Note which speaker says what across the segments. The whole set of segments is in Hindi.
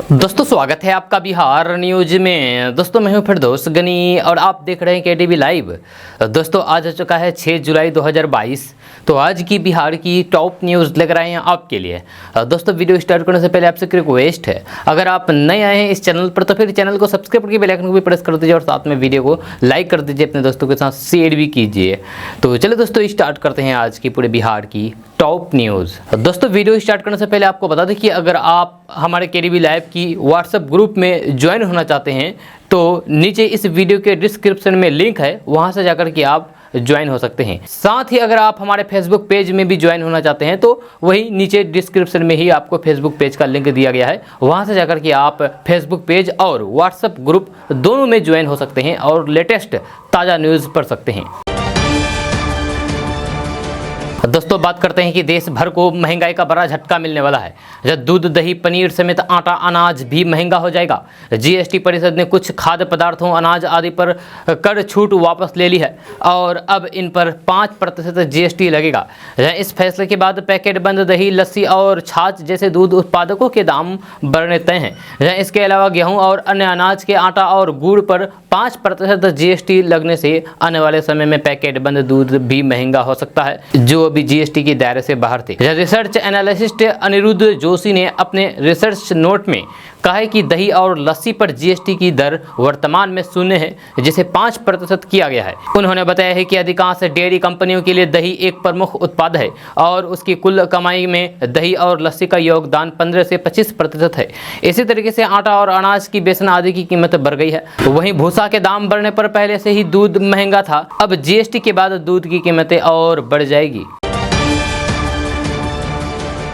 Speaker 1: दोस्तों स्वागत है आपका बिहार न्यूज में। दोस्तों मैं हूं फिरदौस गनी और आप देख रहे हैं केटीवी लाइव। दोस्तों आज हो चुका है 6 जुलाई 2022। तो आज की बिहार की टॉप न्यूज़ लेकर आए हैं आपके लिए। दोस्तों वीडियो स्टार्ट करने से पहले आपसे एक रिक्वेस्ट है, अगर आप नए आए हैं इस चैनल पर तो फिर चैनल को सब्सक्राइब करके बेल आइकन को भी प्रेस कर दीजिए और साथ में वीडियो को लाइक कर दीजिए, अपने दोस्तों के साथ शेयर भी कीजिए। तो चलिए दोस्तों स्टार्ट करते हैं आज की पूरे बिहार की टॉप न्यूज़। दोस्तों वीडियो स्टार्ट करने से पहले आपको बता दें कि अगर आप हमारे केटीवी लाइव की व्हाट्सएप ग्रुप में ज्वाइन होना चाहते हैं तो नीचे इस वीडियो के डिस्क्रिप्शन में लिंक है, वहां से जाकर के आप ज्वाइन हो सकते हैं। साथ ही अगर आप हमारे फेसबुक पेज में भी ज्वाइन होना चाहते हैं तो वही नीचे डिस्क्रिप्शन में ही आपको फेसबुक पेज का लिंक दिया गया है, वहां से जाकर के आप फेसबुक पेज और व्हाट्सएप ग्रुप दोनों में ज्वाइन हो सकते हैं और लेटेस्ट ताज़ा न्यूज़ पढ़ सकते हैं। दोस्तों बात करते हैं कि देश भर को महंगाई का बड़ा झटका मिलने वाला है। जब दूध, दही, पनीर समेत आटा, अनाज भी महंगा हो जाएगा। जीएसटी परिषद ने कुछ खाद्य पदार्थों, अनाज आदि पर कर छूट वापस ले ली है और अब इन पर 5% जीएसटी लगेगा। इस फैसले के बाद पैकेट बंद दही, लस्सी और छाछ जैसे दूध उत्पादकों के दाम बढ़ने तय हैं। इसके अलावा गेहूँ और अन्य अनाज के आटा और गुड़ पर 5% जीएसटी लगने से आने वाले समय में पैकेट बंद दूध भी महंगा हो सकता है, जो अभी जीएसटी के दायरे से बाहर थे। रिसर्च एनालिस्ट अनिरुद्ध जोशी ने अपने रिसर्च नोट में कहा है कि दही और लस्सी पर जीएसटी की दर वर्तमान में 0 है, जिसे 5% किया गया है। उन्होंने बताया है कि अधिकांश डेयरी कंपनियों के लिए दही एक प्रमुख उत्पाद है और उसकी कुल कमाई में दही और लस्सी का योगदान 15 से 25% है। इसी तरीके से आटा और अनाज की, बेसन आदि की कीमत बढ़ गई है। वहीं भूसा के दाम बढ़ने पर पहले से ही दूध महंगा था, अब जीएसटी के बाद दूध की कीमतें और बढ़ जाएगी।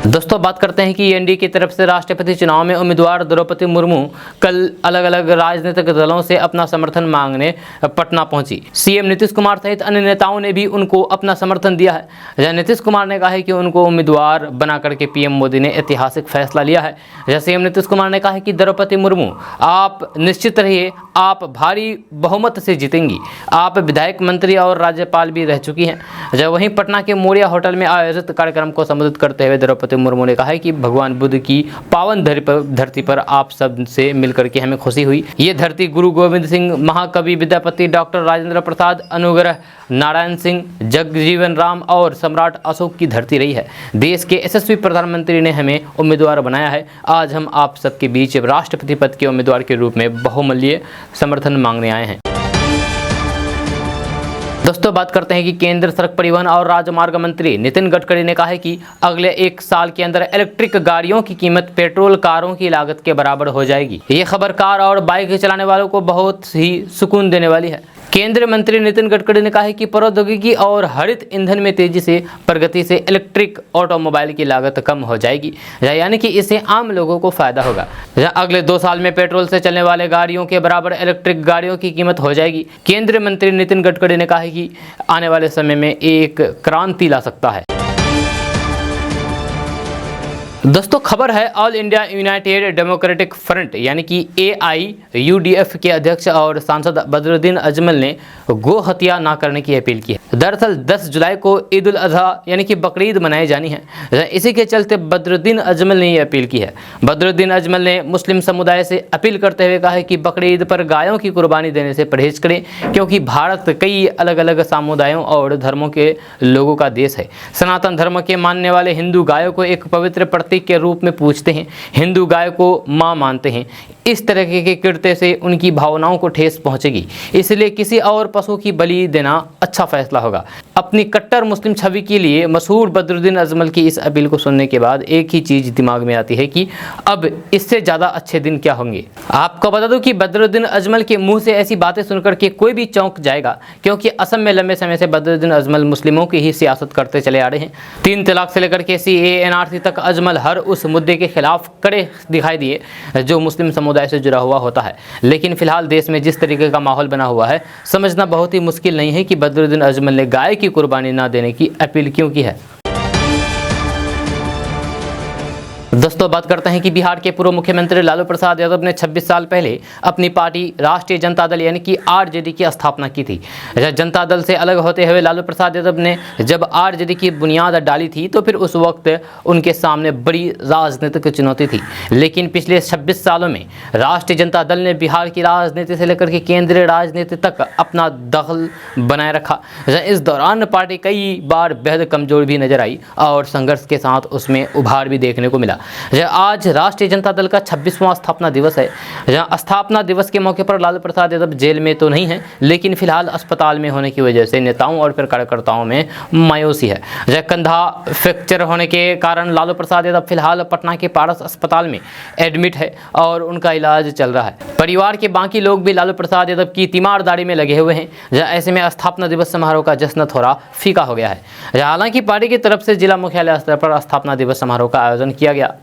Speaker 1: दोस्तों बात करते हैं कि एनडीए की तरफ से राष्ट्रपति चुनाव में उम्मीदवार द्रौपदी मुर्मू कल अलग अलग राजनीतिक दलों से अपना समर्थन मांगने पटना पहुंची। सीएम नीतीश कुमार सहित अन्य नेताओं ने भी उनको अपना समर्थन दिया है। नीतीश कुमार ने कहा है कि उनको उम्मीदवार बनाकर के पीएम मोदी ने ऐतिहासिक फैसला लिया है। सीएम नीतीश कुमार ने कहा है कि द्रौपदी मुर्मू आप निश्चित रहिए, आप भारी बहुमत से जीतेंगी। आप विधायक, मंत्री और राज्यपाल भी रह चुकी हैं। वहीं पटना के मोरिया होटल में आयोजित कार्यक्रम को संबोधित करते हुए द्रौपदी मुर्मू ने कहा है कि भगवान बुद्ध की पावन धरती पर आप सब से मिलकर के हमें खुशी हुई। ये धरती गुरु गोविंद सिंह, महाकवि विद्यापति, डॉक्टर राजेंद्र प्रसाद, अनुग्रह नारायण सिंह, जगजीवन राम और सम्राट अशोक की धरती रही है। देश के यशस्वी प्रधानमंत्री ने हमें उम्मीदवार बनाया है। आज हम आप सबके बीच राष्ट्रपति पद के उम्मीदवार के रूप में बहुमूल्य समर्थन मांगने आए हैं। दोस्तों बात करते हैं कि केंद्र सड़क परिवहन और राजमार्ग मंत्री नितिन गडकरी ने कहा है कि अगले 1 साल के अंदर इलेक्ट्रिक गाड़ियों की कीमत पेट्रोल कारों की लागत के बराबर हो जाएगी। ये खबर कार और बाइक चलाने वालों को बहुत ही सुकून देने वाली है। केंद्रीय मंत्री नितिन गडकरी ने कहा है कि प्रौद्योगिकी और हरित ईंधन में तेजी से प्रगति से इलेक्ट्रिक ऑटोमोबाइल की लागत कम हो जाएगी, यानी कि इससे आम लोगों को फायदा होगा। अगले 2 साल में पेट्रोल से चलने वाले गाड़ियों के बराबर इलेक्ट्रिक गाड़ियों की कीमत हो जाएगी। केंद्रीय मंत्री नितिन गडकरी ने कहा है कि आने वाले समय में एक क्रांति ला सकता है। दोस्तों खबर है all India United democratic front यानी कि AIUDF के अध्यक्ष और सांसद बदरुद्दीन अजमल ने गो हत्या ना करने की अपील की है। दरअसल 10 जुलाई को ईद उल अजहा यानी कि बकरीद मनाई जानी है। इसी के चलते बदरुद्दीन अजमल ने यह अपील की है। बदरुद्दीन अजमल ने मुस्लिम समुदाय से अपील करते हुए कहा है कि बकरीद पर गायों की कुर्बानी देने से परहेज करें, क्योंकि भारत कई अलग अलग समुदायों और धर्मों के लोगों का देश है। सनातन धर्म के मानने वाले हिंदू गायों को एक पवित्र के रूप में पूजते हैं। हिंदू गाय को मां मानते हैं। इस तरह के कृत्य से उनकी भावनाओं को ठेस पहुंचेगी, इसलिए किसी और पशु की बलि देना अच्छा फैसला होगा। अपनी कट्टर मुस्लिम छवि के लिए मशहूर बदरुद्दीन अजमल की इस अपील को सुनने के बाद एक ही चीज दिमाग में आती है कि अब इससे ज्यादा अच्छे दिन क्या होंगे। आपको बता दूं कि बदरुद्दीन अजमल के मुंह से ऐसी बातें सुनकर के कोई भी चौंक जाएगा, क्योंकि असम में लंबे समय से बदरुद्दीन अजमल मुस्लिमों की ही सियासत करते चले आ रहे हैं। 3 तलाक से लेकर के CAA तक अजमल हर उस मुद्दे के खिलाफ कड़े दिखाई दिए जो मुस्लिम समुदाय से जुड़ा हुआ होता है। लेकिन फिलहाल देश में जिस तरीके का माहौल बना हुआ है, समझना बहुत ही मुश्किल नहीं है कि बदरुद्दीन अजमल ने गाय की कुर्बानी ना देने की अपील क्यों की है। दोस्तों दोस्तों बात करते हैं कि बिहार के पूर्व मुख्यमंत्री लालू प्रसाद यादव ने 26 साल पहले अपनी पार्टी राष्ट्रीय जनता दल यानी कि आरजेडी की स्थापना की थी। जनता दल से अलग होते हुए लालू प्रसाद यादव ने जब आरजेडी की बुनियाद डाली थी तो फिर उस वक्त उनके सामने बड़ी राजनीतिक चुनौती थी। लेकिन पिछले 26 सालों में राष्ट्रीय जनता दल ने बिहार की राजनीति से लेकर के केंद्रीय राजनीति तक अपना दखल बनाए रखा। इस दौरान पार्टी कई बार बेहद कमजोर भी नजर आई और संघर्ष के साथ उसमें उभार भी देखने को मिला। आज राष्ट्रीय जनता दल का 26वां स्थापना दिवस है। जहां स्थापना दिवस के मौके पर लालू प्रसाद यादव जेल में तो नहीं है, लेकिन फिलहाल अस्पताल में होने की वजह से नेताओं और फिर कार्यकर्ताओं में मायूसी है। कंधा फ्रैक्चर होने के कारण लालू प्रसाद यादव फिलहाल पटना के पारस अस्पताल में एडमिट है और उनका इलाज चल रहा है। परिवार के बाकी लोग भी लालू प्रसाद यादव की तीमारदारी में लगे हुए हैं। ऐसे में स्थापना दिवस समारोह का जश्न थोड़ा फीका हो गया है। हालांकि पार्टी की तरफ से जिला मुख्यालय स्तर पर स्थापना दिवस समारोह का आयोजन किया गया।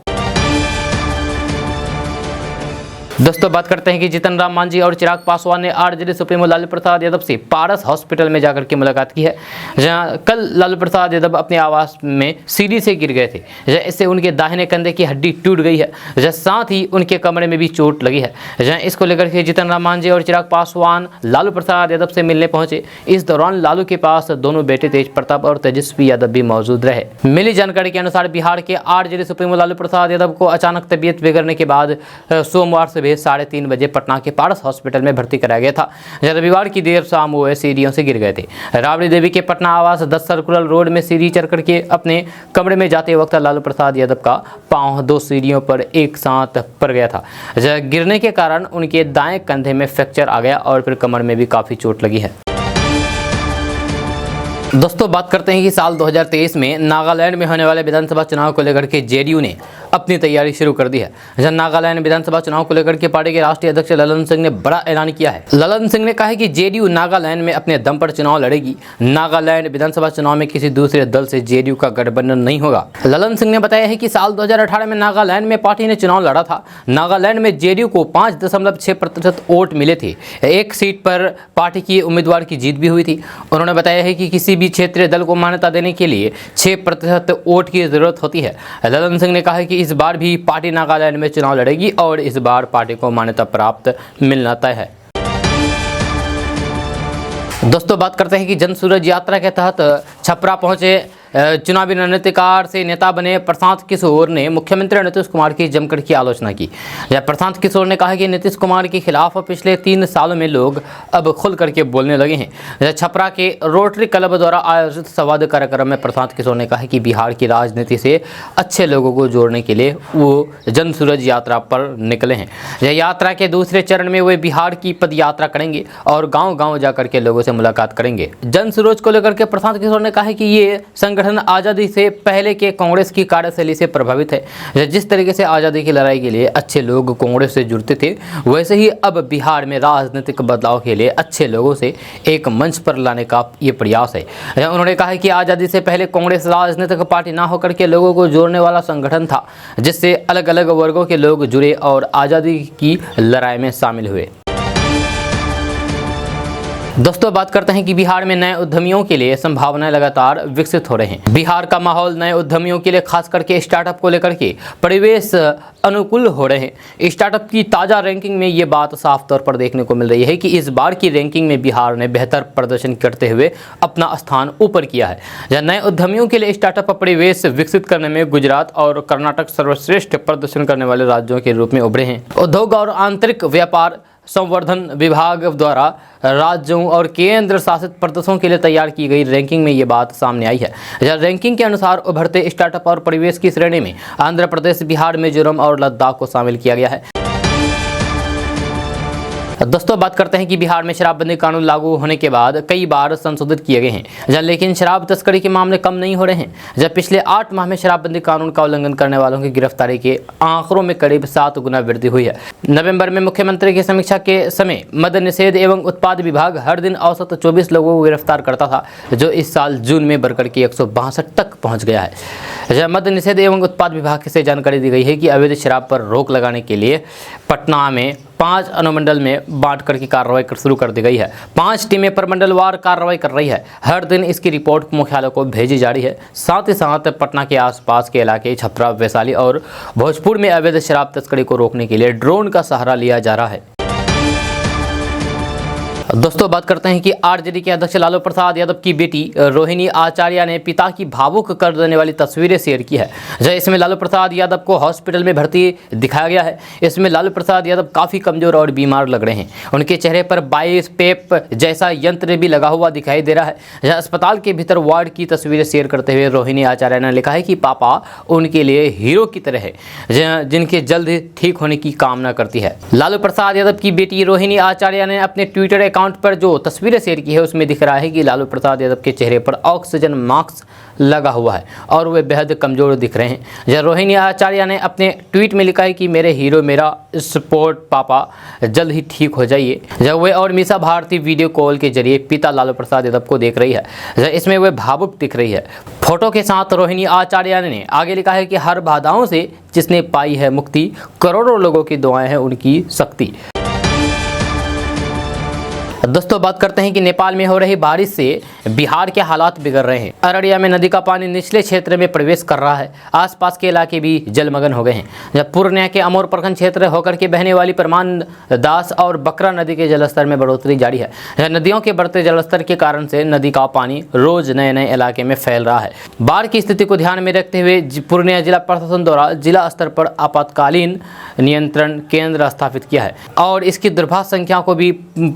Speaker 1: दोस्तों बात करते हैं कि जीतन राम मांझी और चिराग पासवान ने आरजेडी सुप्रीमो लालू प्रसाद यादव से पारस हॉस्पिटल में जाकर के मुलाकात की है। जहां कल लालू प्रसाद यादव अपने आवास में सीढ़ी से गिर गए थे। इससे उनके दाहिने कंधे की हड्डी टूट गई है। साथ ही उनके कमरे में भी चोट लगी है। जहां इसको लेकर के जीतन राम मांझी और चिराग पासवान लालू प्रसाद यादव से मिलने पहुंचे। इस दौरान लालू के पास दोनों बेटे तेज प्रताप और तेजस्वी यादव भी मौजूद रहे। मिली जानकारी के अनुसार बिहार के आरजेडी सुप्रीमो लालू प्रसाद यादव को अचानक तबीयत बिगड़ने के बाद सोमवार से 3:30 बजे पटना के पारस हॉस्पिटल में भर्ती कराया गया था। रविवार की देर शाम वो सीढ़ियों से गिर गए थे। राबड़ी देवी के पटना आवास 10 सर्कुलर रोड में सीढ़ी चढ़ करके अपने कमरे में जाते वक्त लालू प्रसाद यादव का पांव 2 सीढ़ियों पर एक साथ पड़ गया था। गिरने के कारण उनके दाएं कंधे में फ्रैक्चर आ गया और फिर कमर में भी काफी चोट लगी है। दोस्तों बात करते हैं कि साल 2023 में नागालैंड में होने वाले विधानसभा चुनाव को लेकर के जेडीयू ने अपनी तैयारी शुरू कर दी है। जहां नागालैंड विधानसभा चुनाव को लेकर के पार्टी के राष्ट्रीय अध्यक्ष ललन सिंह ने बड़ा ऐलान किया है। ललन सिंह ने कहा है कि जेडीयू नागालैंड में अपने दम पर चुनाव लड़ेगी। नागालैंड विधानसभा चुनाव में किसी दूसरे दल से जेडीयू का गठबंधन नहीं होगा। ललन सिंह ने बताया है कि साल 2018 में नागालैंड में पार्टी ने चुनाव लड़ा था। नागालैंड में जेडीयू को 5.6% वोट मिले थे। एक सीट पर पार्टी की उम्मीदवार की जीत भी हुई थी। उन्होंने बताया है कि किसी भी क्षेत्रीय दल को मान्यता देने के लिए 6% वोट की जरूरत होती है। ललन सिंह ने कहा है कि इस बार भी पार्टी नागालैंड में चुनाव लड़ेगी और इस बार पार्टी को मान्यता प्राप्त मिलना तय है। दोस्तों बात करते हैं कि जन सूरज यात्रा के तहत छपरा पहुंचे चुनावी रणनीतिकार से नेता बने प्रशांत किशोर ने मुख्यमंत्री नीतीश कुमार की जमकर की आलोचना की। प्रशांत किशोर ने कहा कि नीतीश कुमार के खिलाफ पिछले 3 सालों में लोग अब खुल करके बोलने लगे हैं। छपरा के रोटरी क्लब द्वारा आयोजित संवाद कार्यक्रम में प्रशांत किशोर ने कहा कि बिहार की राजनीति से अच्छे लोगों को जोड़ने के लिए वो जन सूरज यात्रा पर निकले हैं। यह यात्रा के दूसरे चरण में वे बिहार की पद यात्रा करेंगे और गाँव-गाँव जाकर के लोगों से मुलाकात करेंगे। जन सूरज को लेकर के प्रशांत किशोर ने कहा कि ये संगठन आजादी से पहले के कांग्रेस की कार्यशैली से प्रभावित है। जिस तरीके से आजादी की लड़ाई के लिए अच्छे लोग कांग्रेस से जुड़ते थे, वैसे ही अब बिहार में राजनीतिक बदलाव के लिए अच्छे लोगों से एक मंच पर लाने का ये प्रयास है। उन्होंने कहा कि आजादी से पहले कांग्रेस राजनीतिक पार्टी ना होकर के लोगों को जोड़ने वाला संगठन था, जिससे अलग अलग वर्गों के लोग जुड़े और आजादी की लड़ाई में शामिल हुए। दोस्तों बात करते हैं कि बिहार में नए उद्यमियों के लिए संभावनाएं लगातार विकसित हो रहे हैं। बिहार का माहौल नए उद्यमियों के लिए खास करके स्टार्टअप को लेकर के परिवेश अनुकूल हो रहे हैं। स्टार्टअप की ताज़ा रैंकिंग में ये बात साफ तौर पर देखने को मिल रही है कि इस बार की रैंकिंग में बिहार ने बेहतर प्रदर्शन करते हुए अपना स्थान ऊपर किया है। जहाँ नए उद्यमियों के लिए स्टार्टअप परिवेश विकसित करने में गुजरात और कर्नाटक सर्वश्रेष्ठ प्रदर्शन करने वाले राज्यों के रूप में उभरे हैं। उद्योग और आंतरिक व्यापार संवर्धन विभाग द्वारा राज्यों और केंद्र शासित प्रदेशों के लिए तैयार की गई रैंकिंग में ये बात सामने आई है। रैंकिंग के अनुसार उभरते स्टार्टअप और परिवेश की श्रेणी में आंध्र प्रदेश, बिहार, मिजोरम और लद्दाख को शामिल किया गया है। दोस्तों बात करते हैं कि बिहार में शराबबंदी कानून लागू होने के बाद कई बार संशोधित किए गए हैं, लेकिन शराब तस्करी के मामले कम नहीं हो रहे हैं। जब पिछले 8 माह में शराबबंदी कानून का उल्लंघन करने वालों की गिरफ्तारी के आंकड़ों में करीब 7 गुना वृद्धि हुई है। नवंबर में मुख्यमंत्री की समीक्षा के समय मद्य निषेध एवं उत्पाद विभाग हर दिन औसत 24 लोगों को गिरफ्तार करता था, जो इस साल जून में बढ़कर के 162 तक पहुँच गया है। मद्य निषेध एवं उत्पाद विभाग से जानकारी दी गई है कि अवैध शराब पर रोक लगाने के लिए पटना में 5 अनुमंडल में बांट कर की कार्रवाई शुरू कर दी गई है। 5 टीमें प्रमंडलवार कार्रवाई कर रही है। हर दिन इसकी रिपोर्ट मुख्यालय को भेजी जा रही है। साथ ही साथ पटना के आसपास के इलाके छपरा, वैशाली और भोजपुर में अवैध शराब तस्करी को रोकने के लिए ड्रोन का सहारा लिया जा रहा है। दोस्तों बात करते हैं कि आरजेडी के अध्यक्ष लालू प्रसाद यादव की बेटी रोहिणी आचार्य ने पिता की भावुक कर देने वाली तस्वीरें शेयर की है। इसमें लालू प्रसाद यादव को हॉस्पिटल में भर्ती दिखाया गया है। इसमें लालू प्रसाद यादव काफ़ी कमजोर और बीमार लग रहे हैं। उनके चेहरे पर बाइस्पेप जैसा यंत्र भी लगा हुआ दिखाई दे रहा है। जहाँ अस्पताल के भीतर वार्ड की तस्वीरें शेयर करते हुए रोहिणी आचार्य ने लिखा है कि पापा उनके लिए हीरो की तरह है, जिनके जल्द ठीक होने की कामना करती है। लालू प्रसाद यादव की बेटी रोहिणी आचार्य ने अपने ट्विटर अकाउंट पर जो तस्वीरें शेयर की है उसमें दिख रहा है कि लालू प्रसाद यादव के चेहरे पर ऑक्सीजन मास्क लगा हुआ है और वे बेहद कमजोर दिख रहे हैं। जब रोहिणी आचार्य ने अपने ट्वीट में लिखा है कि मेरे हीरो, मेरा सपोर्ट पापा, जल्द ही ठीक हो जाइए। जब वे और मीसा भारती वीडियो कॉल के जरिए पिता लालू प्रसाद यादव को देख रही है। इसमें वे भावुक दिख रही है। फोटो के साथ रोहिणी आचार्य ने आगे लिखा है कि हर बाधाओं से जिसने पाई है मुक्ति, करोड़ों लोगों की दुआएं हैं उनकी शक्ति। दोस्तों बात करते हैं कि नेपाल में हो रही बारिश से बिहार के हालात बिगड़ रहे हैं। अररिया में नदी का पानी निचले क्षेत्र में प्रवेश कर रहा है। आसपास के इलाके भी जलमग्न हो गए हैं। जब पूर्णिया के अमोर प्रखंड क्षेत्र होकर के बहने वाली परमान दास और बकरा नदी के जलस्तर में बढ़ोतरी जारी है। नदियों के बढ़ते जलस्तर के कारण से नदी का पानी रोज नए नए इलाके में फैल रहा है। बाढ़ की स्थिति को ध्यान में रखते हुए पूर्णिया जिला प्रशासन द्वारा जिला स्तर पर आपातकालीन नियंत्रण केंद्र स्थापित किया है और इसकी दूरभाष संख्या को भी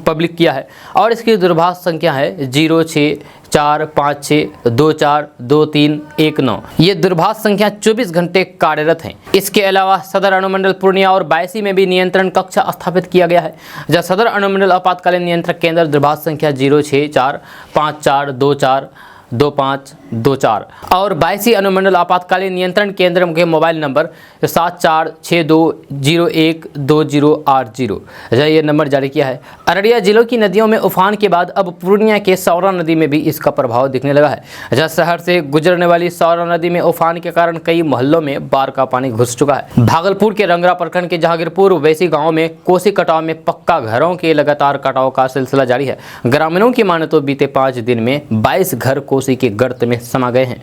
Speaker 1: पब्लिक किया है। और इसकी दूरभाष संख्या है 0645624231 ये दूरभाष संख्या 24 घंटे कार्यरत है। इसके अलावा सदर अनुमंडल पूर्णिया और बायसी में भी नियंत्रण कक्ष स्थापित किया गया है। जहाँ सदर अनुमंडल आपातकालीन नियंत्रण केंद्र दूरभाष संख्या 0645422524 और बायसी अनुमंडल आपातकालीन नियंत्रण केंद्र के मोबाइल नंबर 7462012080 ये नंबर जारी किया है। अररिया जिलों की नदियों में उफान के बाद अब पूर्णिया के सौरा नदी में भी इसका प्रभाव दिखने लगा है। जहाँ शहर से गुजरने वाली सौरा नदी में उफान के कारण कई मोहल्लों में बाढ़ का पानी घुस चुका है। भागलपुर के रंगरा प्रखंड के जहांगीरपुर वैसी गाँव में कोसी कटाव में पक्का घरों के लगातार कटाव का सिलसिला जारी है। ग्रामीणों की माने तो बीते 5 दिन में 22 घर कोसी के गर्त में समा गए हैं।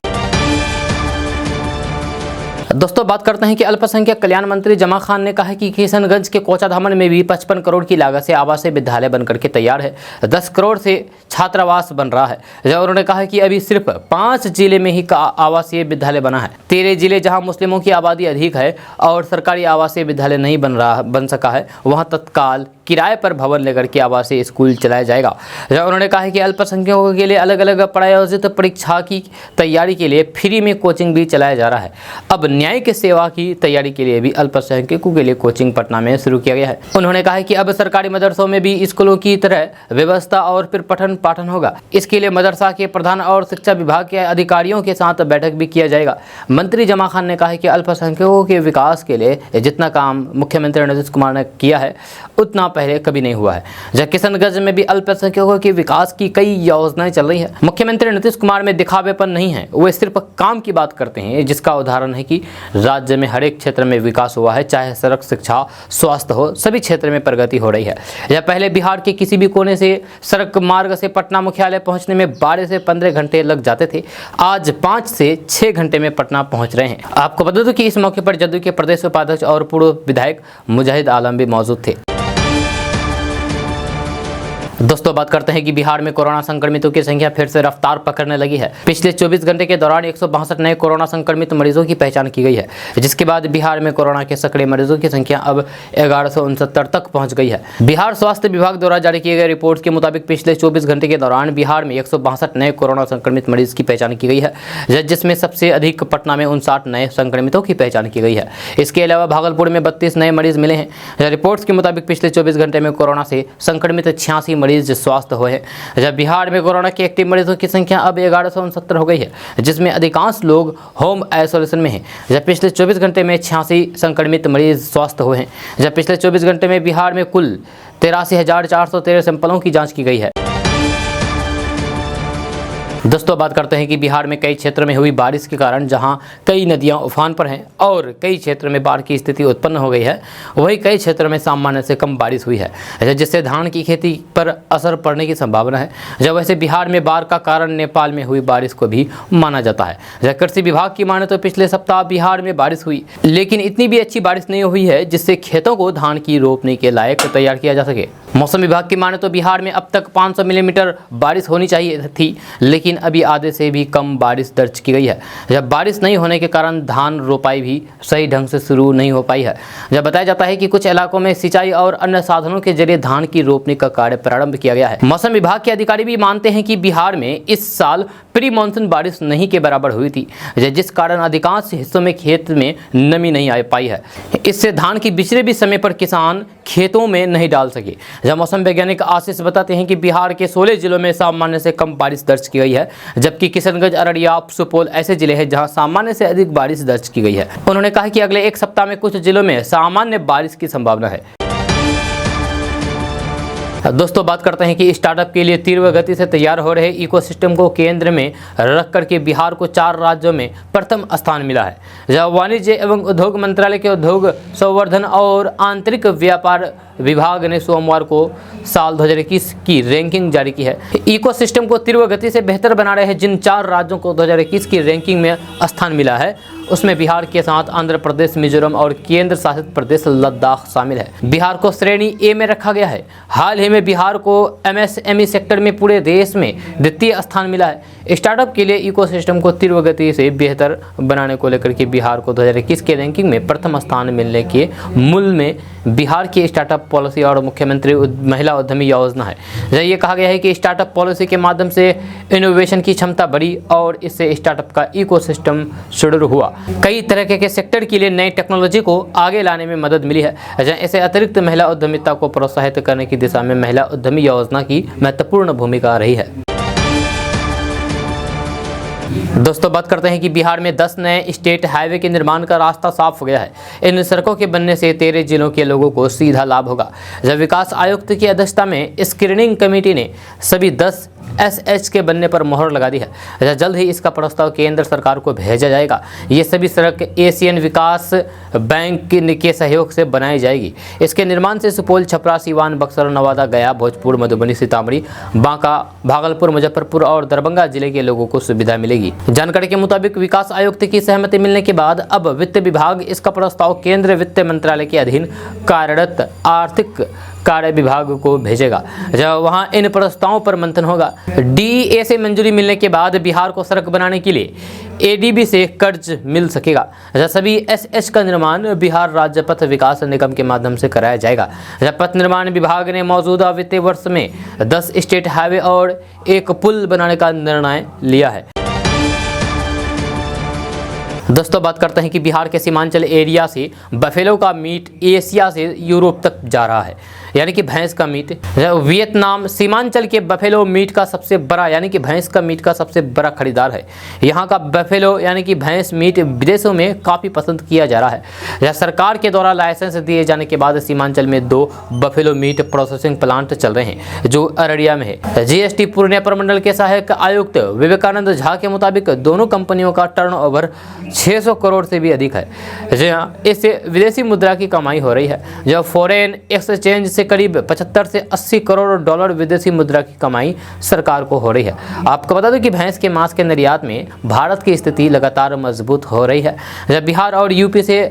Speaker 1: दोस्तों बात करते हैं कि अल्पसंख्यक कल्याण मंत्री जमा खान ने कहा है कि किशनगंज के कोचाधामन में भी 55 करोड़ की लागत से आवासीय विद्यालय बनकर के तैयार है। 10 करोड़ से छात्रावास बन रहा है। जब उन्होंने कहा कि अभी सिर्फ 5 जिले में ही आवासीय विद्यालय बना है। 13 जिले जहां मुस्लिमों की आबादी अधिक है और सरकारी आवासीय विद्यालय नहीं बन सका है, वहां तत्काल किराए पर भवन लेकर के आवासीय स्कूल चलाया जाएगा। जब उन्होंने कहा कि अल्पसंख्यकों के लिए अलग अलग प्रायोजित परीक्षा की तैयारी के लिए फ्री में कोचिंग भी चलाया जा रहा है। अब न्यायिक सेवा की तैयारी के लिए भी अल्पसंख्यकों के लिए कोचिंग पटना में शुरू किया गया है। उन्होंने कहा कि अब सरकारी मदरसों में भी स्कूलों की तरह व्यवस्था और फिर पठन पाठन होगा। इसके लिए मदरसा के प्रधान और शिक्षा विभाग के अधिकारियों के साथ बैठक भी किया जाएगा। मंत्री जमा खान ने कहा कि अल्पसंख्यकों के विकास के लिए जितना काम मुख्यमंत्री नीतीश कुमार ने किया है उतना पहले कभी नहीं हुआ है। जहाँ किशनगंज में भी अल्पसंख्यकों के विकास की कई योजनाएं चल रही है। मुख्यमंत्री नीतीश कुमार में दिखावेपन नहीं है, वे सिर्फ काम की बात करते हैं, जिसका उदाहरण है कि राज्य में हर एक क्षेत्र में विकास हुआ है, चाहे सड़क, शिक्षा, स्वास्थ्य हो, सभी क्षेत्र में प्रगति हो रही है। यह पहले बिहार के किसी भी कोने से सड़क मार्ग से पटना मुख्यालय पहुंचने में 12 से 15 घंटे लग जाते थे, आज 5 से 6 घंटे में पटना पहुंच रहे हैं। आपको बता दूं कि इस मौके पर जदयू के प्रदेश उपाध्यक्ष और पूर्व विधायक मुजाहिद आलम भी मौजूद थे। दोस्तों बात करते हैं कि बिहार में कोरोना संक्रमितों की संख्या फिर से रफ्तार पकड़ने लगी है। पिछले 24 घंटे के दौरान 162 नए कोरोना संक्रमित मरीजों की पहचान की गई है, जिसके बाद बिहार में कोरोना के सक्रिय मरीजों की संख्या अब 1169 तक पहुंच गई है। बिहार स्वास्थ्य विभाग द्वारा जारी किए गए रिपोर्ट के मुताबिक पिछले 24 घंटे के दौरान बिहार में 162 नए कोरोना संक्रमित मरीज की पहचान की गई है, जिसमें सबसे अधिक पटना में 59 नए संक्रमितों की पहचान की गई है। इसके अलावा भागलपुर में 32 नए मरीज मिले हैं। रिपोर्ट्स के मुताबिक पिछले 24 घंटे में कोरोना से संक्रमित 86 मरीज स्वस्थ हुए हैं। जब बिहार में कोरोना के एक्टिव मरीजों की संख्या अब 1169 हो गई है, जिसमें अधिकांश लोग होम आइसोलेशन में हैं। जब पिछले 24 घंटे में 86 संक्रमित मरीज स्वस्थ हुए हैं। जब पिछले 24 घंटे में बिहार में कुल 83,413 सैंपलों की जांच की गई है। दोस्तों बात करते हैं कि बिहार में कई क्षेत्रों में हुई बारिश के कारण जहां कई नदियां उफान पर हैं और कई क्षेत्रों में बाढ़ की स्थिति उत्पन्न हो गई है, वहीं कई क्षेत्रों में सामान्य से कम बारिश हुई है, जिससे धान की खेती पर असर पड़ने की संभावना है। जब वैसे बिहार में बाढ़ का कारण नेपाल में हुई बारिश को भी माना जाता है। जब कृषि विभाग की माने तो पिछले सप्ताह बिहार में बारिश हुई, लेकिन इतनी भी अच्छी बारिश नहीं हुई है जिससे खेतों को धान की रोपने के लायक तैयार किया जा सके। मौसम विभाग की माने तो बिहार में अब तक 500 मिलीमीटर बारिश होनी चाहिए थी, लेकिन अभी आधे से भी कम बारिश दर्ज की गई है। जब बारिश नहीं होने के कारण धान रोपाई भी सही ढंग से शुरू नहीं हो पाई है। जब बताया जाता है कि कुछ इलाकों में सिंचाई और अन्य साधनों के जरिए धान की रोपनी का कार्य प्रारंभ किया गया है। मौसम विभाग के अधिकारी भी मानते हैं कि बिहार में इस साल प्री मानसून बारिश नहीं के बराबर हुई थी, जिस कारण अधिकांश हिस्सों में खेत में नमी नहीं आ पाई है। इससे धान की बिचड़े भी समय पर किसान खेतों में नहीं डाल सके। जब मौसम वैज्ञानिक आशीष बताते हैं कि बिहार के 16 जिलों में सामान्य से कम बारिश दर्ज की गई है, जबकि किशनगंज, अररिया, सुपौल ऐसे जिले हैं जहां सामान्य से अधिक बारिश दर्ज की गई है। उन्होंने कहा कि अगले एक सप्ताह में कुछ जिलों में सामान्य बारिश की संभावना है। दोस्तों बात करते हैं कि स्टार्टअप के लिए तीव्र गति से तैयार हो रहे इकोसिस्टम को केंद्र में रख करके बिहार को 4 राज्यों में प्रथम स्थान मिला है। जब वाणिज्य एवं उद्योग मंत्रालय के उद्योग संवर्धन और आंतरिक व्यापार विभाग ने सोमवार को साल 2021 की रैंकिंग जारी की है। इकोसिस्टम को तीव्र गति से बेहतर बना रहे हैं जिन 4 राज्यों को 2021 की रैंकिंग में स्थान मिला है, उसमें बिहार के साथ आंध्र प्रदेश, मिजोरम और केंद्र शासित प्रदेश लद्दाख शामिल है। बिहार को श्रेणी ए में रखा गया है। हाल ही में बिहार को एमएसएमई सेक्टर में पूरे देश में द्वितीय स्थान मिला है। स्टार्टअप के लिए इकोसिस्टम को तीव्र गति से बेहतर बनाने को लेकर के बिहार को 2021 के रैंकिंग में प्रथम स्थान मिलने के मूल में बिहार की स्टार्टअप पॉलिसी और मुख्यमंत्री महिला उद्यमी योजना है। ये कहा गया है कि स्टार्टअप पॉलिसी के माध्यम से इनोवेशन की क्षमता बढ़ी और इससे स्टार्टअप का इकोसिस्टम सुदृढ़ हुआ। कई तरह के सेक्टर के लिए नई टेक्नोलॉजी को आगे लाने में मदद मिली है। इससे अतिरिक्त महिला उद्यमिता को प्रोत्साहित करने की दिशा में महिला उद्यमी योजना की महत्वपूर्ण भूमिका रही है। दोस्तों बात करते हैं कि बिहार में 10 नए स्टेट हाईवे के निर्माण का रास्ता साफ हो गया है। इन सड़कों के बनने से 13 जिलों के लोगों को सीधा लाभ होगा। जब विकास आयुक्त की अध्यक्षता में स्क्रीनिंग कमेटी ने सभी 10 SH के बनने पर मोहर लगा दी है। जल्द ही इसका प्रस्ताव केंद्र सरकार को भेजा जाएगा। ये सभी सड़क एशियन विकास बैंक के सहयोग से बनाई जाएगी। इसके निर्माण से सुपौल, छपरा, सीवान, बक्सर, नवादा, गया, भोजपुर, मधुबनी, सीतामढ़ी, बांका, भागलपुर, मुजफ्फरपुर और दरभंगा जिले के लोगों को सुविधा मिलेगी। जानकारी के मुताबिक विकास आयुक्त की सहमति मिलने के बाद अब वित्त विभाग इसका प्रस्ताव केंद्रीय वित्त मंत्रालय के अधीन कार्यरत आर्थिक कार्य विभाग को भेजेगा, जब वहां इन प्रस्तावों पर मंथन होगा। DEA से मंजूरी मिलने के बाद बिहार को सड़क बनाने के लिए ADB से कर्ज मिल सकेगा। सभी SH का निर्माण बिहार राज्य पथ विकास निगम के माध्यम से कराया जाएगा। पथ निर्माण विभाग ने मौजूदा वित्तीय वर्ष में 10 स्टेट हाईवे और एक पुल बनाने का निर्णय लिया है। दोस्तों बात करते हैं कि बिहार के सीमांचल एरिया से बफेलो का मीट एशिया से यूरोप तक जा रहा है, यानी कि भैंस का मीट। वियतनाम सीमांचल के बफेलो मीट का सबसे बड़ा यानी कि भैंस का मीट का सबसे बड़ा खरीदार है। यहाँ का बफेलो यानी कि भैंस मीट विदेशों में काफ़ी पसंद किया जा रहा है। सरकार के द्वारा लाइसेंस दिए जाने के बाद सीमांचल में 2 बफेलो मीट प्रोसेसिंग प्लांट चल रहे हैं जो अररिया में है। GST पूर्णिया प्रमंडल के सहायक आयुक्त विवेकानंद झा के मुताबिक दोनों कंपनियों का टर्नओवर 600 करोड़ से भी अधिक है। जी हाँ, इससे विदेशी मुद्रा की कमाई हो रही है। जब फॉरेन एक्सचेंज से करीब 75 से 80 करोड़ डॉलर विदेशी मुद्रा की कमाई सरकार को हो रही है। आपको बता दें कि भैंस के मांस के निर्यात में भारत की स्थिति लगातार मजबूत हो रही है। जब बिहार और यूपी से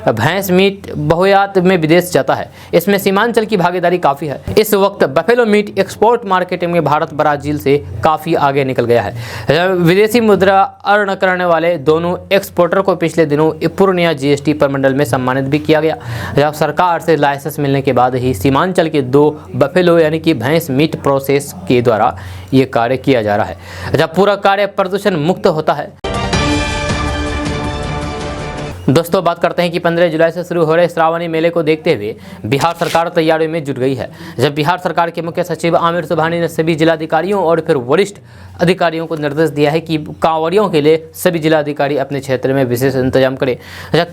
Speaker 1: भैंस मीट बहुयात में विदेश जाता है, इसमें सीमांचल की भागीदारी काफ़ी है। इस वक्त बफेलो मीट एक्सपोर्ट मार्केटिंग में भारत ब्राजील से काफ़ी आगे निकल गया है। विदेशी मुद्रा अर्न करने वाले दोनों एक्सपोर्टर को पिछले दिनों पूर्णिया GST प्रमंडल में सम्मानित भी किया गया। जब सरकार से लाइसेंस मिलने के बाद ही सीमांचल के 2 बफेलो यानी कि भैंस मीट प्रोसेस के द्वारा ये कार्य किया जा रहा है। जब पूरा कार्य प्रदूषण मुक्त होता है। दोस्तों बात करते हैं कि 15 जुलाई से शुरू हो रहे श्रावणी मेले को देखते हुए बिहार सरकार तैयारियों में जुट गई है। जब बिहार सरकार के मुख्य सचिव आमिर सुबहानी ने सभी जिलाधिकारियों और फिर वरिष्ठ अधिकारियों को निर्देश दिया है कि कांवड़ियों के लिए सभी जिलाधिकारी अपने क्षेत्र में विशेष इंतजाम करें।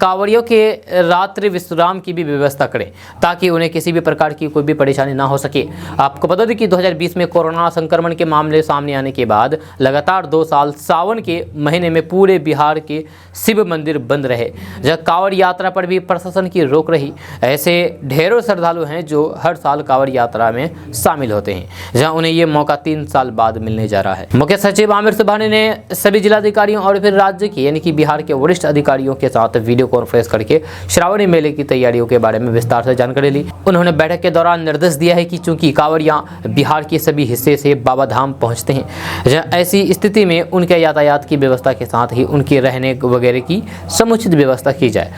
Speaker 1: कांवड़ियों के रात्रि विश्राम की भी व्यवस्था करें ताकि उन्हें किसी भी प्रकार की कोई भी परेशानी ना हो सके। आपको बता दें कि 2020 में कोरोना संक्रमण के मामले सामने आने के बाद लगातार 2 साल सावन के महीने में पूरे बिहार के शिव मंदिर बंद रहे। जब कांवड़ यात्रा पर भी प्रशासन की रोक रही। ऐसे ढेरों श्रद्धालु हैं जो हर साल कांवड़ यात्रा में शामिल होते हैं, जहां उन्हें ये मौका 3 साल बाद मिलने जा रहा है। मुख्य सचिव आमिर सुबहानी ने सभी जिलाधिकारियों और फिर राज्य के यानी कि बिहार के वरिष्ठ अधिकारियों के साथ वीडियो कॉन्फ्रेंस करके श्रावणी मेले की तैयारियों के बारे में विस्तार से जानकारी ली। उन्होंने बैठक के दौरान निर्देश दिया है कि चूंकि कांवड़ियां बिहार के सभी हिस्से से बाबा धाम पहुंचते हैं, ऐसी स्थिति में उनके यातायात की व्यवस्था के साथ ही उनके रहने वगैरह की समुचित व्यवस्था की जाए।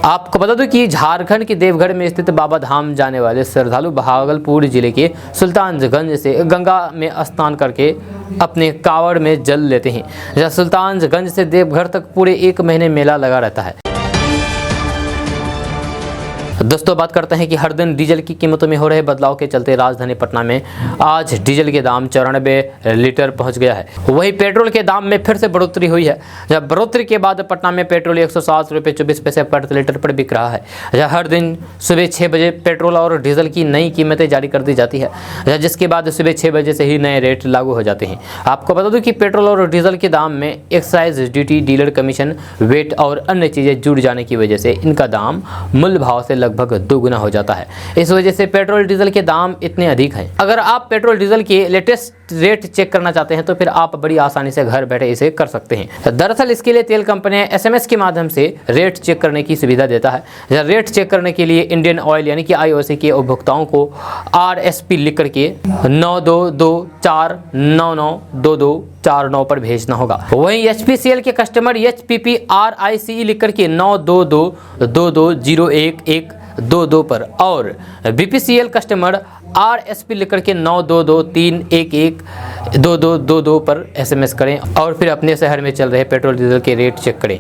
Speaker 1: आपको बता दूं कि झारखंड के देवघर में स्थित बाबा धाम जाने वाले श्रद्धालु भागलपुर जिले के सुल्तानगंज से गंगा में स्नान करके अपने कांवड़ में जल लेते हैं। जहाँ सुल्तानगंज से देवघर तक पूरे 1 महीने मेला लगा रहता है। दोस्तों बात करते हैं कि हर दिन डीजल की कीमतों में हो रहे बदलाव के चलते राजधानी पटना में आज डीजल के दाम 94 लीटर पहुंच गया है। वहीं पेट्रोल के दाम में फिर से बढ़ोतरी हुई है। जब बढ़ोतरी के बाद पटना में पेट्रोल 107 रुपये 24 पैसे प्रति लीटर पर बिक रहा है। जहाँ हर दिन सुबह 6 बजे पेट्रोल और डीजल की नई कीमतें जारी कर दी जाती है, जिसके बाद सुबह 6 बजे से ही नए रेट लागू हो जाते हैं। आपको बता दूं कि पेट्रोल और डीजल के दाम में excise duty, dealer commission, VAT और अन्य चीज़ें जुड़ जाने की वजह से इनका दाम मूल्य भाव से लगभग 2 गुना हो जाता है। इस वजह से पेट्रोल डीजल के दाम इतने अधिक हैं। अगर आप पेट्रोल डीजल के लेटेस्ट रेट चेक करना चाहते हैं तो फिर आप बड़ी आसानी से घर बैठे इसे कर सकते हैं। दरअसल इसके लिए तेल कंपनियां SMS के माध्यम से रेट चेक करने की सुविधा देता है। रेट चेक करने के लिए इंडियन ऑयल यानी कि IOC के उपभोक्ताओं को RSP लिख करके 9224992249 पर भेजना होगा। वहीं HPCL के कस्टमर HPPRICE लिख करके 9222220122 पर और BPCL कस्टमर RSP लिख करके 9223112222 पर SMS करें और फिर अपने शहर में चल रहे पेट्रोल डीजल के रेट चेक करें।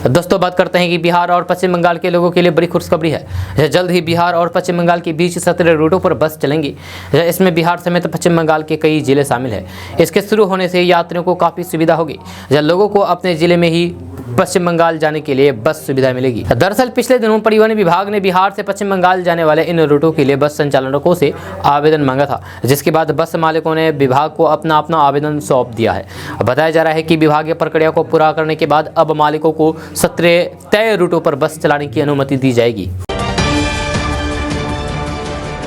Speaker 1: दोस्तों बात करते हैं कि बिहार और पश्चिम बंगाल के लोगों के लिए बड़ी खुशखबरी है। जल्द ही बिहार और पश्चिम बंगाल के बीच 17 रूटों पर बस चलेंगी। इसमें बिहार समेत पश्चिम बंगाल के कई जिले शामिल हैं। इसके शुरू होने से यात्रियों को काफ़ी सुविधा होगी। लोगों को अपने जिले में ही पश्चिम बंगाल जाने के लिए बस सुविधा मिलेगी। दरअसल पिछले दिनों परिवहन विभाग ने बिहार से पश्चिम बंगाल जाने वाले इन रूटों के लिए बस संचालकों से आवेदन मांगा था, जिसके बाद बस मालिकों ने विभाग को अपना आवेदन सौंप दिया है। बताया जा रहा है कि विभागीय प्रक्रिया को पूरा करने के बाद अब मालिकों को 17 तय रूटों पर बस चलाने की अनुमति दी जाएगी।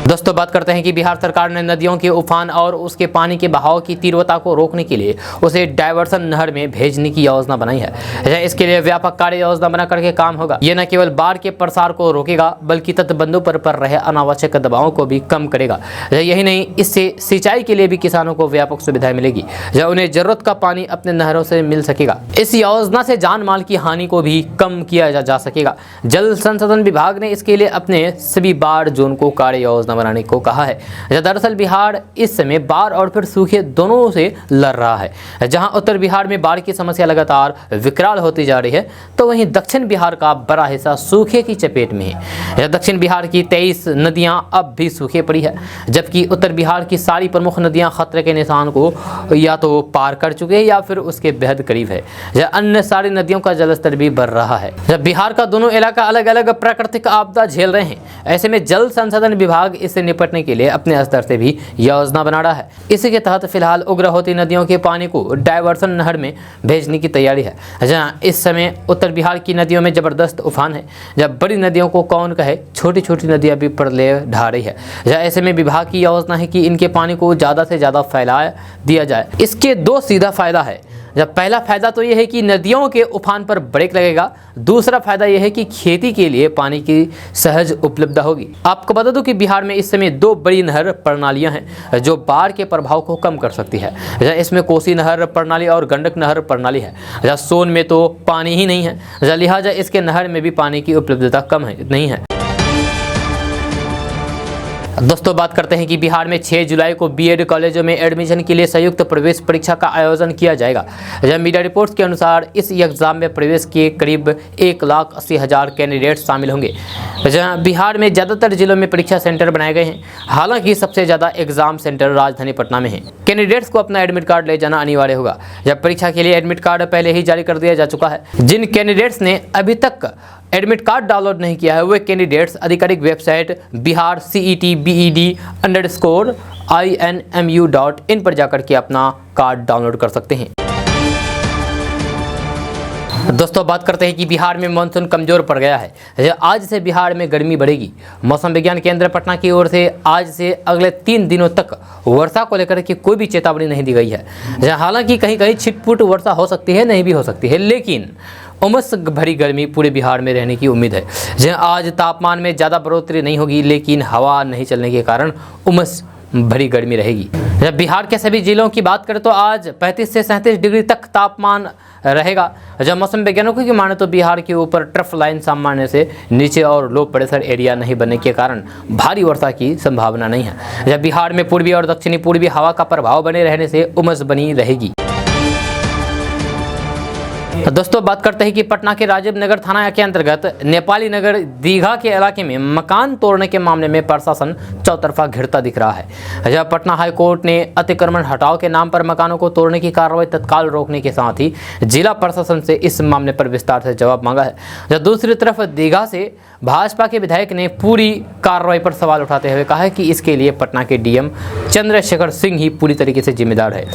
Speaker 1: दोस्तों बात करते हैं कि बिहार सरकार ने नदियों के उफान और उसके पानी के बहाव की तीव्रता को रोकने के लिए उसे डायवर्सन नहर में भेजने की योजना बनाई है। इसके लिए व्यापक कार्य योजना बना करके काम होगा। यह न केवल बाढ़ के प्रसार को रोकेगा बल्कि तटबंधों पर पड़ रहे अनावश्यक दबावों को भी कम करेगा। यही नहीं, इससे सिंचाई के लिए भी किसानों को व्यापक सुविधाएं मिलेगी। उन्हें जरूरत का पानी अपने नहरों से मिल सकेगा। इस योजना से जान माल की हानि को भी कम किया जा सकेगा। जल संसाधन विभाग ने इसके लिए अपने सभी बाढ़ जोन को कार्य योजना बनाने को कहा है। दरअसल बिहार इस समय बाढ़ और फिर सूखे दोनों से लड़ रहा है। जहां उत्तर बिहार में बाढ़ की समस्या लगातार विकराल होती जा रही है, तो वहीं दक्षिण बिहार का बड़ा हिस्सा सूखे की चपेट में है। दक्षिण बिहार की 23 नदियां अब भी सूखे पड़ी है, जबकि उत्तर बिहार की सारी प्रमुख नदियां खतरे के निशान को या तो पार कर चुके हैं या फिर उसके बेहद करीब है। अन्य सारी नदियों का जलस्तर भी बढ़ रहा है। जब बिहार का दोनों इलाका अलग अलग प्राकृतिक आपदा झेल रहे हैं, ऐसे में जल संसाधन विभाग इससे निपटने के लिए अपने स्तर से भी योजना बना रहा है। इसी के तहत फिलहाल उग्र होती नदियों के पानी को डायवर्सन नहर में भेजने की तैयारी है। जहां इस समय उत्तर बिहार की नदियों में जबरदस्त उफान है। जब बड़ी नदियों को कौन कहे, छोटी छोटी नदियां भी प्रलय ढा रही है। ऐसे में विभाग की योजना है कि इनके पानी को ज़्यादा से ज़्यादा फैला दिया जाए। इसके 2 सीधा फायदा है। जब पहला फायदा तो यह है कि नदियों के उफान पर ब्रेक लगेगा। दूसरा फायदा यह है कि खेती के लिए पानी की सहज उपलब्धता होगी। आपको बता दूं कि बिहार में इस समय 2 बड़ी नहर प्रणालियां हैं जो बाढ़ के प्रभाव को कम कर सकती है। इसमें कोसी नहर प्रणाली और गंडक नहर प्रणाली है। सोन में तो पानी ही नहीं है, लिहाजा इसके नहर में भी पानी की उपलब्धता कम है नहीं है। दोस्तों बात करते हैं कि बिहार में 6 जुलाई को बीएड कॉलेजों में एडमिशन के लिए संयुक्त प्रवेश परीक्षा का आयोजन किया जाएगा। जब मीडिया रिपोर्ट्स के अनुसार इस एग्जाम में प्रवेश के करीब 1,80,000 कैंडिडेट शामिल होंगे। जहां बिहार में ज़्यादातर जिलों में परीक्षा सेंटर बनाए गए हैं। हालांकि सबसे ज़्यादा एग्जाम सेंटर राजधानी पटना में है। कैंडिडेट्स को अपना एडमिट कार्ड ले जाना अनिवार्य होगा। जब परीक्षा के लिए एडमिट कार्ड पहले ही जारी कर दिया जा चुका है। जिन कैंडिडेट्स ने अभी तक एडमिट कार्ड डाउनलोड नहीं किया है वे कैंडिडेट्स आधिकारिक वेबसाइट biharcetbed_inmu.in पर जाकर के अपना कार्ड डाउनलोड कर सकते हैं। दोस्तों बात करते हैं कि बिहार में मानसून कमजोर पड़ गया है। आज से बिहार में गर्मी बढ़ेगी। मौसम विज्ञान केंद्र पटना की ओर से आज से अगले 3 दिनों तक वर्षा को लेकर के कोई भी चेतावनी नहीं दी गई है। हालांकि कहीं कहीं छिटपुट वर्षा हो सकती है, नहीं भी हो सकती है, लेकिन उमस भरी गर्मी पूरे बिहार में रहने की उम्मीद है। जहाँ आज तापमान में ज़्यादा बढ़ोतरी नहीं होगी, लेकिन हवा नहीं चलने के कारण उमस भरी गर्मी रहेगी। जब बिहार के सभी जिलों की बात करें तो आज 35 से 37 डिग्री तक तापमान रहेगा। जब मौसम वैज्ञानिकों की माने तो बिहार के ऊपर ट्रफ लाइन सामान्य से नीचे और लो प्रेशर एरिया नहीं बनने के कारण भारी वर्षा की संभावना नहीं है। जब बिहार में पूर्वी और दक्षिणी पूर्वी हवा का प्रभाव बने रहने से उमस बनी रहेगी। दोस्तों बात करते हैं कि पटना के राजीव नगर थाना के अंतर्गत नेपाली नगर दीघा के इलाके में मकान तोड़ने के मामले में प्रशासन चौतरफा घिरता दिख रहा है। जब पटना हाई कोर्ट ने अतिक्रमण हटाओ के नाम पर मकानों को तोड़ने की कार्रवाई तत्काल रोकने के साथ ही जिला प्रशासन से इस मामले पर विस्तार से जवाब मांगा है। जब दूसरी तरफ दीघा से भाजपा के विधायक ने पूरी कार्रवाई पर सवाल उठाते हुए कहा है कि इसके लिए पटना के डीएम चंद्रशेखर सिंह ही पूरी तरीके से जिम्मेदार है।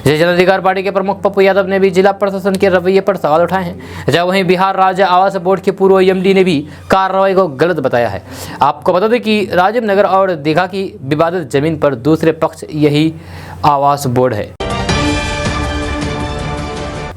Speaker 1: जनाधिकार पार्टी के प्रमुख पप्पू यादव ने भी जिला प्रशासन के रवैये पर सवाल उठाए हैं। जब वहीं बिहार राज्य आवास बोर्ड के पूर्व एमडी ने भी कार्रवाई को गलत बताया है। आपको बता दें कि राजीव नगर और दीघा की विवादित जमीन पर दूसरे पक्ष यही आवास बोर्ड है।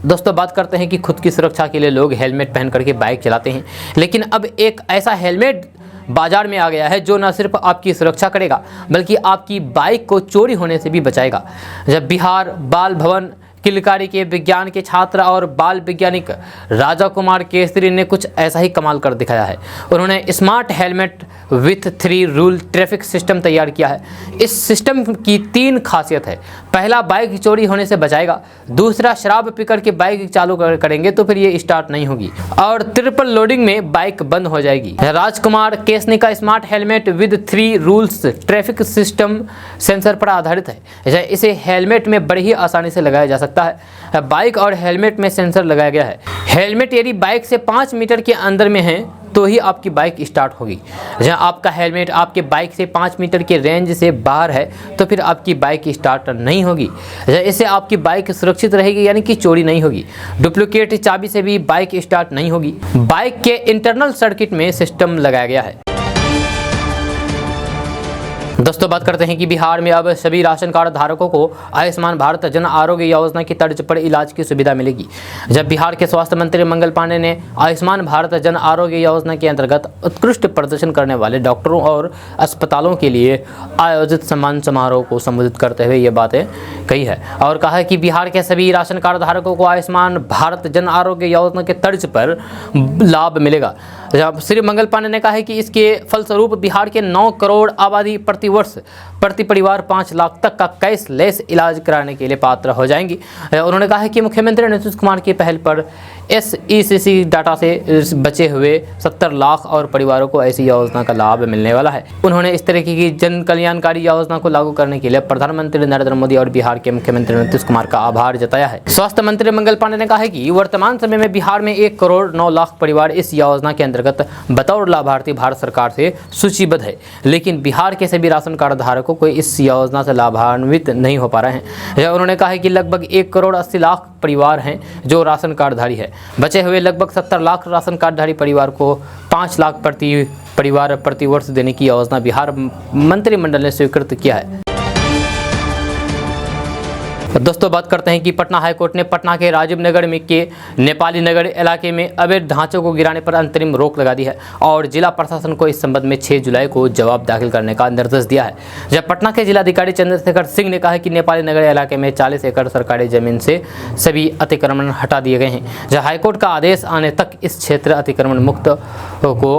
Speaker 1: दोस्तों बात करते हैं कि खुद की सुरक्षा के लिए लोग हेलमेट पहन करके बाइक चलाते हैं, लेकिन अब एक ऐसा हेलमेट बाजार में आ गया है जो न सिर्फ आपकी सुरक्षा करेगा बल्कि आपकी बाइक को चोरी होने से भी बचाएगा। जब बिहार बाल भवन किलकारी के विज्ञान के छात्र और बाल वैज्ञानिक राजा कुमार केसरी ने कुछ ऐसा ही कमाल कर दिखाया है। उन्होंने smart helmet with 3 rule traffic system तैयार किया है। इस सिस्टम की 3 खासियत है। पहला, बाइक चोरी होने से बचाएगा। दूसरा, शराब पीकर के बाइक चालू करेंगे तो फिर ये स्टार्ट नहीं होगी। और ट्रिपल लोडिंग में बाइक बंद हो जाएगी। राजकुमार केसरी का smart helmet with 3 rules traffic system sensor पर आधारित है। इसे हेलमेट में बड़ी ही आसानी से लगाया जा सकता है। बाइक और हेलमेट में सेंसर लगाया गया है। हेलमेट यदि बाइक से 5 मीटर के अंदर में है तो ही आपकी बाइक स्टार्ट होगी। जहां आपका हेलमेट आपके बाइक से 5 मीटर के रेंज से बाहर है तो फिर आपकी बाइक स्टार्ट नहीं होगी। इससे आपकी बाइक सुरक्षित रहेगी, यानी कि चोरी नहीं होगी। डुप्लीकेट चाबी से भी बाइक स्टार्ट नहीं होगी। बाइक के इंटरनल सर्किट में सिस्टम लगाया गया है। दोस्तों बात करते हैं कि बिहार में अब सभी राशन कार्ड धारकों को आयुष्मान भारत जन आरोग्य योजना की तर्ज पर इलाज की सुविधा मिलेगी। जब बिहार के स्वास्थ्य मंत्री मंगल पांडे ने आयुष्मान भारत जन आरोग्य योजना के अंतर्गत उत्कृष्ट प्रदर्शन करने वाले डॉक्टरों और अस्पतालों के लिए आयोजित सम्मान समारोह को संबोधित करते हुए ये बातें कही है और कहा है कि बिहार के सभी राशन कार्ड धारकों को आयुष्मान भारत जन आरोग्य योजना के तर्ज पर लाभ मिलेगा। जब श्री मंगल पांडे ने कहा है कि इसके फलस्वरूप बिहार के 9 करोड़ आबादी प्रति वर्ष प्रति परिवार 5 लाख तक का कैशलेस इलाज कराने के लिए पात्र हो जाएंगी। उन्होंने कहा है कि मुख्यमंत्री नीतीश कुमार की पहल पर SECC डाटा से बचे हुए 70 लाख और परिवारों को ऐसी योजना का लाभ मिलने वाला है। उन्होंने इस तरह की जन कल्याणकारी योजना को लागू करने के लिए प्रधानमंत्री नरेंद्र मोदी और बिहार के मुख्यमंत्री नीतीश कुमार का आभार जताया है। स्वास्थ्य मंत्री मंगल पांडे ने कहा है कि वर्तमान समय में बिहार में 1 करोड़ 9 लाख परिवार इस योजना के अंतर्गत बतौर लाभार्थी भारत सरकार से सूचीबद्ध है, लेकिन बिहार के सभी राशन कार्ड धारकों को इस योजना से लाभान्वित नहीं हो पा रहे हैं। उन्होंने कहा है कि लगभग 1 करोड़ 80 लाख परिवार हैं जो राशन कार्डधारी है। बचे हुए लगभग 70 लाख राशन कार्डधारी परिवार को 5 लाख प्रति परिवार प्रति वर्ष देने की योजना बिहार मंत्रिमंडल ने स्वीकृत किया है। दोस्तों बात करते हैं कि पटना हाईकोर्ट ने पटना के राजीव नगर में के नेपाली नगर इलाके में अवैध ढांचों को गिराने पर अंतरिम रोक लगा दी है और जिला प्रशासन को इस संबंध में 6 जुलाई को जवाब दाखिल करने का निर्देश दिया है। जब पटना के जिलाधिकारी चंद्रशेखर सिंह ने कहा है कि नेपाली नगर इलाके में 40 एकड़ सरकारी जमीन से सभी अतिक्रमण हटा दिए गए हैं। जब हाईकोर्ट का आदेश आने तक इस क्षेत्र अतिक्रमण मुक्त को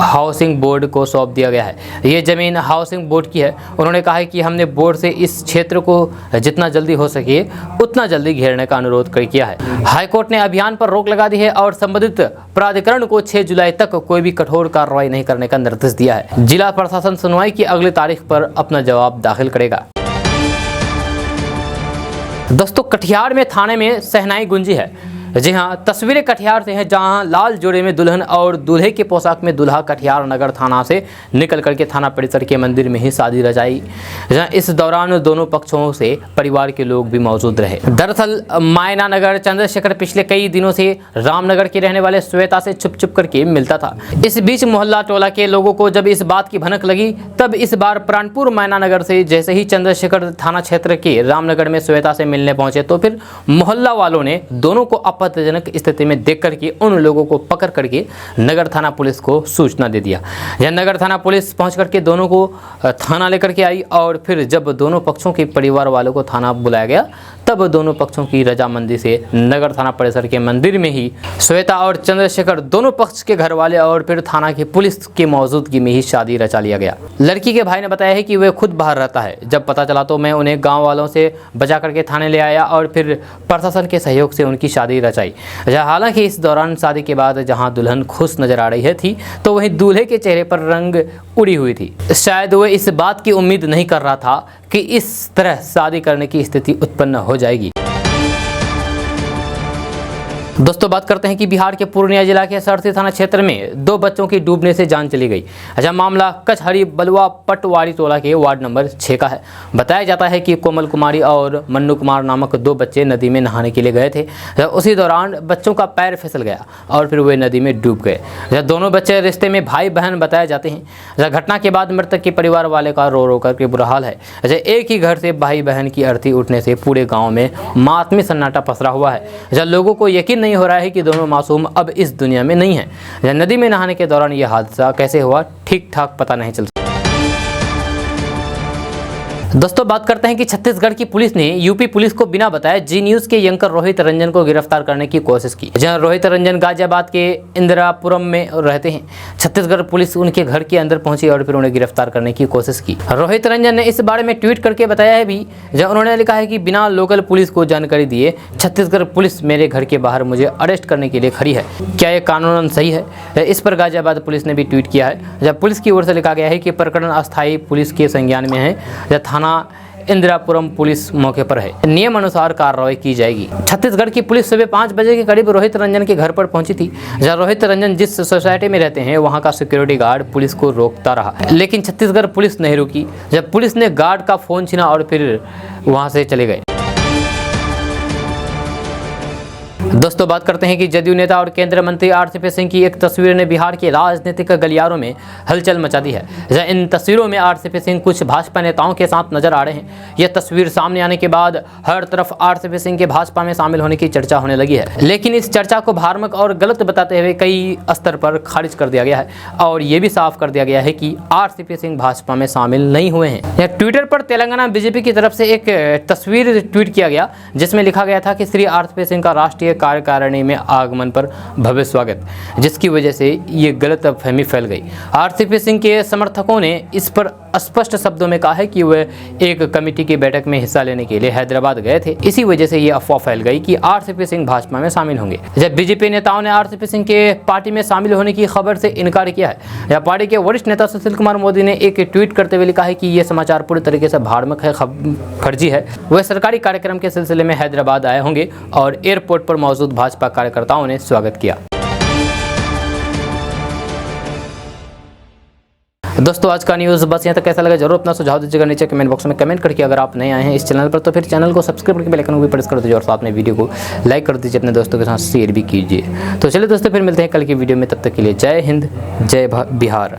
Speaker 1: हाउसिंग बोर्ड को सौंप दिया गया है। ये जमीन हाउसिंग बोर्ड की है। उन्होंने कहा है कि हमने बोर्ड से इस क्षेत्र को जितना जल्दी हो सके उतना जल्दी घेरने का अनुरोध किया है। हाईकोर्ट ने अभियान पर रोक लगा दी है और संबंधित प्राधिकरण को 6 जुलाई तक कोई भी कठोर कार्रवाई नहीं करने का निर्देश दिया है। जिला प्रशासन सुनवाई की अगली तारीख पर अपना जवाब दाखिल करेगा। दोस्तों कटिहार में थाने में शहनाई गूंजी है। जी हां, तस्वीरें कटिहार से हैं जहां लाल जोड़े में दुल्हन और दूल्हे के पोशाक में दूल्हा कटिहार नगर थाना से निकल करके थाना परिसर के मंदिर में ही शादी रचाई। जहां इस दौरान दोनों पक्षों से परिवार के लोग भी मौजूद रहे। दरअसल मायना नगर चंद्रशेखर पिछले कई दिनों से रामनगर के रहने वाले श्वेता से छुप छुप करके मिलता था। इस बीच मोहल्ला टोला के लोगों को जब इस बात की भनक लगी तब इस बार प्राणपुर मायना नगर से जैसे ही चंद्रशेखर थाना क्षेत्र के रामनगर में श्वेता से मिलने पहुंचे तो फिर मोहल्ला वालों ने दोनों को आपत्तिजनक स्थिति में देख करके उन लोगों को पकड़ करके नगर थाना पुलिस को सूचना दे दिया। यह नगर थाना पुलिस पहुंच करके दोनों को थाना लेकर के आई और फिर जब दोनों पक्षों के परिवार वालों को थाना बुलाया गया तब दोनों पक्षों की रजामंदी से नगर थाना परिसर के मंदिर में ही श्वेता और चंद्रशेखर दोनों पक्ष के घर वाले और फिर थाना की पुलिस की मौजूदगी में ही शादी रचा लिया गया। लड़की के भाई ने बताया है कि वह खुद बाहर रहता है। जब पता चला तो मैं उन्हें गाँव वालों से बचा करके थाने ले आया और फिर प्रशासन के सहयोग से उनकी शादी रचाई। हालांकि इस दौरान शादी के बाद जहां दुल्हन खुश नजर आ रही थी तो वहीं दूल्हे के चेहरे पर रंग उड़ी हुई थी। शायद वह इस बात की उम्मीद नहीं कर रहा था कि इस तरह शादी करने की स्थिति उत्पन्न हो जाएगी। दोस्तों बात करते हैं कि बिहार के पूर्णिया जिला के सरसी थाना क्षेत्र में 2 बच्चों की डूबने से जान चली गई। अच्छा, मामला कचहरी बलुआ पटवारी टोला के वार्ड नंबर 6 का है। बताया जाता है कि कोमल कुमारी और मन्नू कुमार नामक 2 बच्चे नदी में नहाने के लिए गए थे। उसी दौरान बच्चों का पैर फिसल गया और फिर वे नदी में डूब गए। दोनों बच्चे रिश्ते में भाई बहन बताए जाते हैं। घटना के बाद मृतक के परिवार वाले का रो रो करके बुरा हाल है। एक ही घर से भाई बहन की अर्थी उठने से पूरे गाँव में मातमी सन्नाटा पसरा हुआ है। लोगों को यकीन नहीं हो रहा है कि दोनों मासूम अब इस दुनिया में नहीं हैं। नदी में नहाने के दौरान यह हादसा कैसे हुआ ठीक ठाक पता नहीं चल। दोस्तों बात करते हैं कि छत्तीसगढ़ की पुलिस ने यूपी पुलिस को बिना बताए जी न्यूज़ के एंकर रोहित रंजन को गिरफ्तार करने की कोशिश की। जहां रोहित रंजन गाजियाबाद के इंदिरापुरम में रहते हैं। छत्तीसगढ़ पुलिस उनके घर के अंदर पहुंची और फिर उन्हें गिरफ्तार करने की कोशिश की। रोहित रंजन ने इस बारे में ट्वीट करके बताया है भी, जहां उन्होंने लिखा है कि बिना लोकल पुलिस को जानकारी दिए छत्तीसगढ़ पुलिस मेरे घर के बाहर मुझे अरेस्ट करने के लिए खड़ी है। क्या यह कानूनन सही है? इस पर गाजियाबाद पुलिस ने भी ट्वीट किया है। जब पुलिस की ओर से लिखा गया है कि प्रकरण अस्थायी पुलिस के संज्ञान में है। जब थाना इंदिरापुरम पुलिस मौके पर है, नियम अनुसार कार्रवाई की जाएगी। छत्तीसगढ़ की पुलिस सुबह 5 बजे के करीब रोहित रंजन के घर पर पहुंची थी। जहां रोहित रंजन जिस सोसाइटी में रहते हैं वहां का सिक्योरिटी गार्ड पुलिस को रोकता रहा, लेकिन छत्तीसगढ़ पुलिस नहीं रुकी। जब पुलिस ने गार्ड का फोन छीना और फिर वहां से चले गए। दोस्तों बात करते हैं कि जदयू नेता और केंद्रीय मंत्री आरसीपी सिंह की एक तस्वीर ने बिहार के राजनीतिक गलियारों में हलचल मचा दी है। इन तस्वीरों में आरसीपी सिंह कुछ भाजपा नेताओं के साथ नजर आ रहे हैं। यह तस्वीर सामने आने के बाद हर तरफ आरसीपी सिंह के भाजपा में शामिल होने की चर्चा होने लगी है, लेकिन इस चर्चा को भ्रामक और गलत बताते हुए कई स्तर पर खारिज कर दिया गया है और ये भी साफ कर दिया गया है कि आरसीपी सिंह भाजपा में शामिल नहीं हुए हैं। ट्विटर पर तेलंगाना बीजेपी की तरफ से एक तस्वीर ट्वीट किया गया जिसमें लिखा गया था कि श्री आरसीपी सिंह का राष्ट्रीय कार्यकारिणी में आगमन पर भव्य स्वागत, जिसकी वजह से ये गलतफहमी फैल गई। आरसीपी सिंह के समर्थकों ने इस पर स्पष्ट शब्दों में कहा है कि वे एक कमेटी की बैठक में हिस्सा लेने के लिए हैदराबाद गए थे। इसी वजह से ये अफवाह फैल गई कि आरसीपी सिंह भाजपा में शामिल होंगे। जब बीजेपी नेताओं ने आरसीपी सिंह के पार्टी में शामिल होने की खबर से इनकार किया है। यह पार्टी के वरिष्ठ नेता सुशील कुमार मोदी ने एक ट्वीट करते हुए लिखा है कि यह समाचार पूरी तरीके से भ्रामक है, फर्जी है। वे सरकारी कार्यक्रम के सिलसिले में हैदराबाद आए होंगे और एयरपोर्ट पर मौजूद भाजपा कार्यकर्ताओं ने स्वागत किया। दोस्तों आज का न्यूज़ बस यहाँ तक। कैसा लगा जरूर अपना सुझाव दीजिएगा नीचे कमेंट बॉक्स में कमेंट करके। अगर आप नए आए हैं इस चैनल पर तो फिर चैनल को सब्सक्राइब करके बेल आइकन को भी प्रेस कर दीजिए और साथ में वीडियो को लाइक कर दीजिए, अपने दोस्तों के साथ शेयर भी कीजिए। तो चलिए दोस्तों फिर मिलते हैं कल की वीडियो में, तब तक के लिए जय हिंद जय बिहार।